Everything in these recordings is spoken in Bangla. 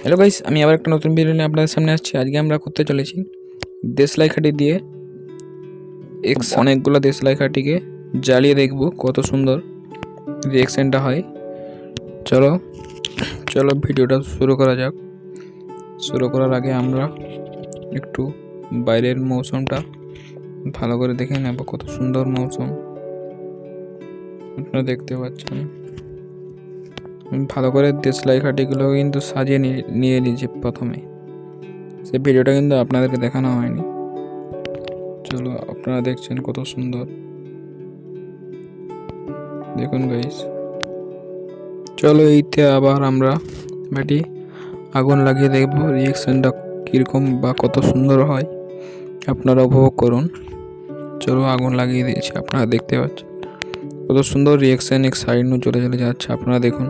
হ্যালো গাইস, আমি আবার একটা নতুন ভিডিও নিয়ে আপনাদের সামনে আসছি। আজকে আমরা করতে চলেছি দেশলাই কাঠি দিয়ে অনেকগুলো দেশলাই কাঠিকে জ্বালিয়ে দেখব কত সুন্দর রিঅ্যাকশনটা হয়। চলো চলো ভিডিওটা শুরু করা যাক। শুরু করার আগে আমরা একটু বাইরের মৌসুমটা ভালো করে দেখে নেব। কত সুন্দর মৌসুম আপনারা দেখতে পাচ্ছেন। ভালো করে দেশলাই কাঠিগুলো কিন্তু সাজিয়ে নিয়ে নিয়েছি প্রথমে। সে ভিডিওটা কিন্তু আপনাদেরকে দেখানো হয়নি। চলো, আপনারা দেখছেন কত সুন্দর, দেখুন গাইস। চলো এইতে আবার আমরা ব্যাটি আগুন লাগিয়ে দেখব রিঅ্যাকশনটা কীরকম বা কত সুন্দর হয়, আপনারা উপভোগ করুন। চলো আগুন লাগিয়ে দিয়েছি, আপনারা দেখতে পাচ্ছেন কত সুন্দর রিঅ্যাকশন এক সাইড নু চলে চলে যাচ্ছে। আপনারা দেখুন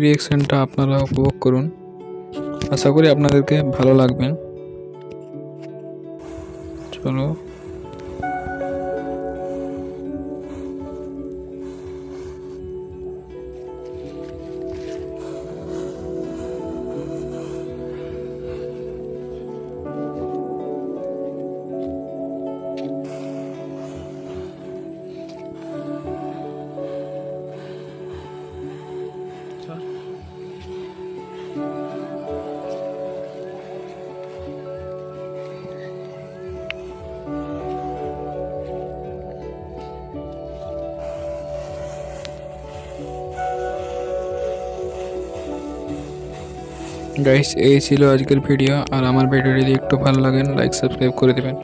রিঅ্যাকশনটা, আপনারা উপভোগ করুন। আশা করি আপনাদেরকে ভালো লাগবে। চলো গাইস, এই ছিল আজকের ভিডিও। আর আমার ভিডিও যদি একটু ভালো লাগে লাইক সাবস্ক্রাইব করে দেবেন।